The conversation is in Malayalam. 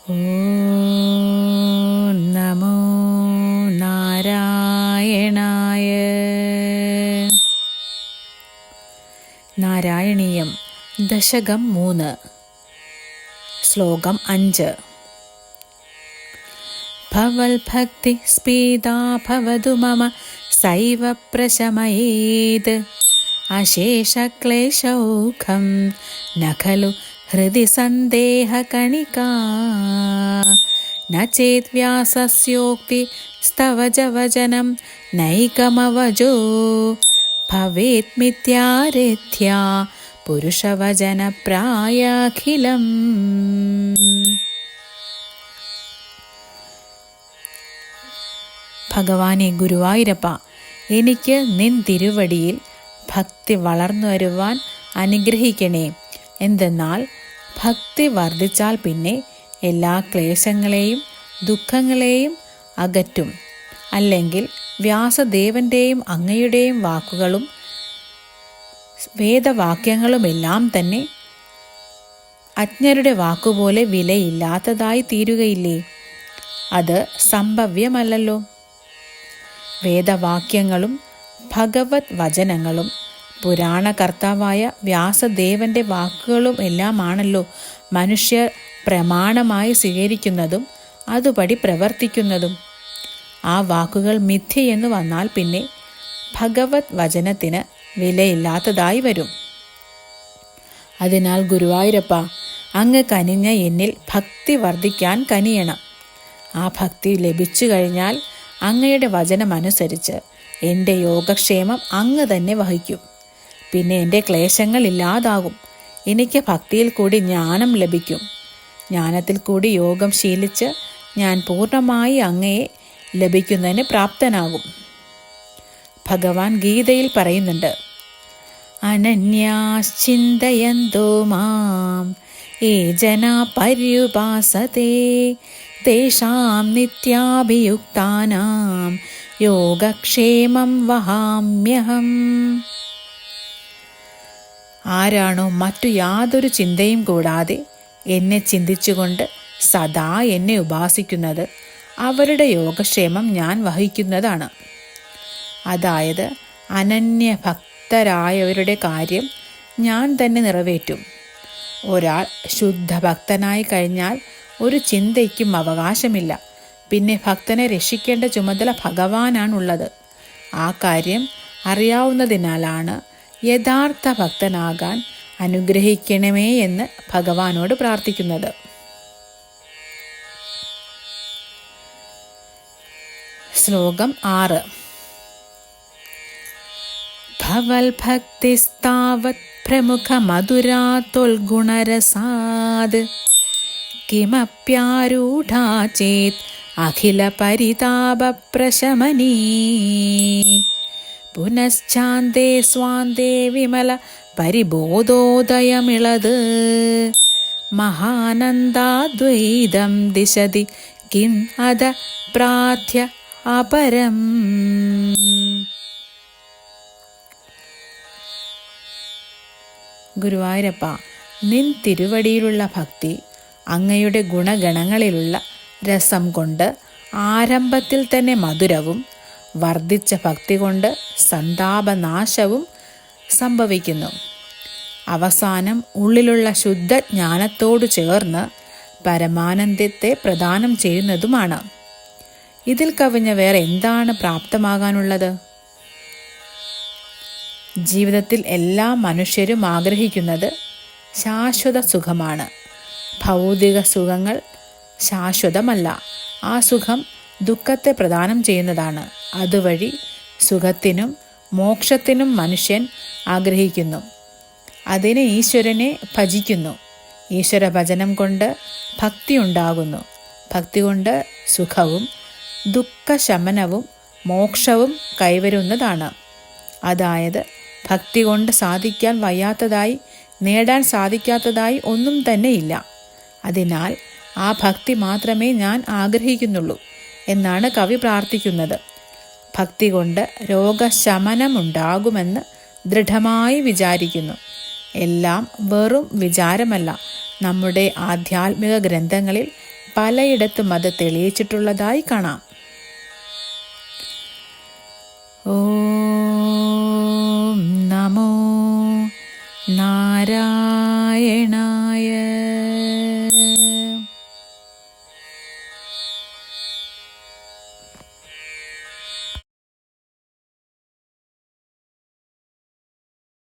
ഓം നമോ നാരായണായ. നാരായണീയം ദശകം 3 ശ്ലോകം 5. ഭവൽഭക്തി സ്പീതാ ഭവതു മമ സൈവ പ്രശമയേത് അശേഷക്ലേശൗഖം ന ഖലു ഹൃദി സന്ദേഹകണികാ ന ചേത് വ്യാസസ്യോക്തി സ്തവജവചനം നൈകമവജോ ഭവേത് മിഥ്യാരഥ്യാ പുരുഷവചന പ്രായാഖിലം. ഭഗവാനെ ഗുരുവായൂരപ്പ, എനിക്ക് നിൻ തിരുവടിയിൽ ഭക്തി വളർന്നു വരുവാൻ അനുഗ്രഹിക്കണേ. എന്തെന്നാൽ ഭക്തി വർദ്ധിച്ചാൽ പിന്നെ എല്ലാ ക്ലേശങ്ങളെയും ദുഃഖങ്ങളെയും അകറ്റും. അല്ലെങ്കിൽ വ്യാസദേവൻ്റെയും അങ്ങയുടെയും വാക്കുകളും വേദവാക്യങ്ങളുമെല്ലാം തന്നെ അജ്ഞരുടെ വാക്കുപോലെ വിലയില്ലാത്തതായി തീരുകയില്ലേ? അത് സംഭവ്യമല്ലല്ലോ. വേദവാക്യങ്ങളും ഭഗവത് വചനങ്ങളും പുരാണകർത്താവായ വ്യാസദേവൻ്റെ വാക്കുകളും എല്ലാമാണല്ലോ മനുഷ്യർ പ്രമാണമായി സ്വീകരിക്കുന്നതും അതുപടി പ്രവർത്തിക്കുന്നതും. ആ വാക്കുകൾ മിഥ്യയെന്ന് വന്നാൽ പിന്നെ ഭഗവത് വചനത്തിന് വിലയില്ലാത്തതായി വരും. അതിനാൽ ഗുരുവായൂരപ്പ, അങ്ങ് കനിഞ്ഞ എന്നിൽ ഭക്തി വർദ്ധിക്കാൻ കനിയണം. ആ ഭക്തി ലഭിച്ചു കഴിഞ്ഞാൽ അങ്ങയുടെ വചനമനുസരിച്ച് എൻ്റെ യോഗക്ഷേമം അങ്ങ് തന്നെ വഹിക്കും. പിന്നെ എൻ്റെ ക്ലേശങ്ങൾ ഇല്ലാതാകും. എനിക്ക് ഭക്തിയിൽ കൂടി ജ്ഞാനം ലഭിക്കും. ജ്ഞാനത്തിൽ കൂടി യോഗം ശീലിച്ച് ഞാൻ പൂർണ്ണമായി അങ്ങയെ ലഭിക്കുന്നതിന് പ്രാപ്തനാകും. ഭഗവാൻ ഗീതയിൽ പറയുന്നുണ്ട്, അനന്യാശ്ചിന്തയന്തോ മാം യേ ജനാ പര്യുപാസതേ തേഷാം നിത്യാഭിയുക്താനാം യോഗക്ഷേമം വഹാമ്യഹം. ആരാണോ മറ്റു യാതൊരു ചിന്തയും കൂടാതെ എന്നെ ചിന്തിച്ചുകൊണ്ട് സദാ എന്നെ ഉപാസിക്കുന്നത്, അവരുടെ യോഗക്ഷേമം ഞാൻ വഹിക്കുന്നതാണ്. അതായത് അനന്യഭക്തരായവരുടെ കാര്യം ഞാൻ തന്നെ നിറവേറ്റും. ഒരാൾ ശുദ്ധഭക്തനായി കഴിഞ്ഞാൽ ഒരു ചിന്തയ്ക്കും അവകാശമില്ല. പിന്നെ ഭക്തനെ രക്ഷിക്കേണ്ട ചുമതല ഭഗവാനാണുള്ളത്. ആ കാര്യം അറിയാവുന്നതിനാലാണ് യഥാർത്ഥ ഭക്തനാകാൻ അനുഗ്രഹിക്കണമേ എന്ന് ഭഗവാനോട് പ്രാർത്ഥിക്കുന്നത്. ശ്ലോകം 6. ഭവൽ ഭക്തിസ്താവത് പ്രമുഖ മധുരാത്തൊൽഗുണരസാത് കിമപ്യാരൂഢാ ചേത് അഖില പരിതാപ പ്രശമനീ പുനശ്ചാന്തേ സ്വാന്തേ വിമല പരിബോധോദയമിളത് മഹാനന്ദാദ്വൈതം ദിശതി കിം അദ പ്രാർത്ഥ്യ അപരം. ഗുരുവായൂരപ്പ, നിൻ തിരുവടിയിലുള്ള ഭക്തി അങ്ങയുടെ ഗുണഗണങ്ങളിലുള്ള രസം കൊണ്ട് ആരംഭത്തിൽ തന്നെ മധുരവും വർദ്ധിച്ച ഭക്തി കൊണ്ട് സന്താപനാശവും സംഭവിക്കുന്നു. അവസാനം ഉള്ളിലുള്ള ശുദ്ധജ്ഞാനത്തോടു ചേർന്ന് പരമാനന്ദത്തെ പ്രദാനം ചെയ്യുന്നതുമാണ്. ഇതിൽ കവിഞ്ഞ വേറെ എന്താണ് പ്രാപ്തമാകാനുള്ളത്? ജീവിതത്തിൽ എല്ലാ മനുഷ്യരും ആഗ്രഹിക്കുന്നത് ശാശ്വത സുഖമാണ്. ഭൗതിക സുഖങ്ങൾ ശാശ്വതമല്ല. ആ സുഖം ദുഃഖത്തെ പ്രദാനം ചെയ്യുന്നതാണ്. അതുവഴി സുഖത്തിനും മോക്ഷത്തിനും മനുഷ്യൻ ആഗ്രഹിക്കുന്നു. അതിന് ഈശ്വരനെ ഭജിക്കുന്നു. ഈശ്വര ഭജനം കൊണ്ട് ഭക്തി ഉണ്ടാകുന്നു. ഭക്തി കൊണ്ട് സുഖവും ദുഃഖശമനവും മോക്ഷവും കൈവരുന്നതാണ്. അതായത് ഭക്തി കൊണ്ട് സാധിക്കാൻ വയ്യാത്തതായി, നേടാൻ സാധിക്കാത്തതായി ഒന്നും തന്നെ ഇല്ല. അതിനാൽ ആ ഭക്തി മാത്രമേ ഞാൻ ആഗ്രഹിക്കുന്നുള്ളൂ എന്നാണ് കവി പ്രാർത്ഥിക്കുന്നത്. ഭക്തി കൊണ്ട് രോഗശമനമുണ്ടാകുമെന്ന് ദൃഢമായി വിചാരിക്കുന്നു. എല്ലാം വെറും വിചാരമല്ല. നമ്മുടെ ആധ്യാത്മിക ഗ്രന്ഥങ്ങളിൽ പലയിടത്തും അത് തെളിയിച്ചിട്ടുള്ളതായി കാണാം. ഓം നമോ നാരായണായ.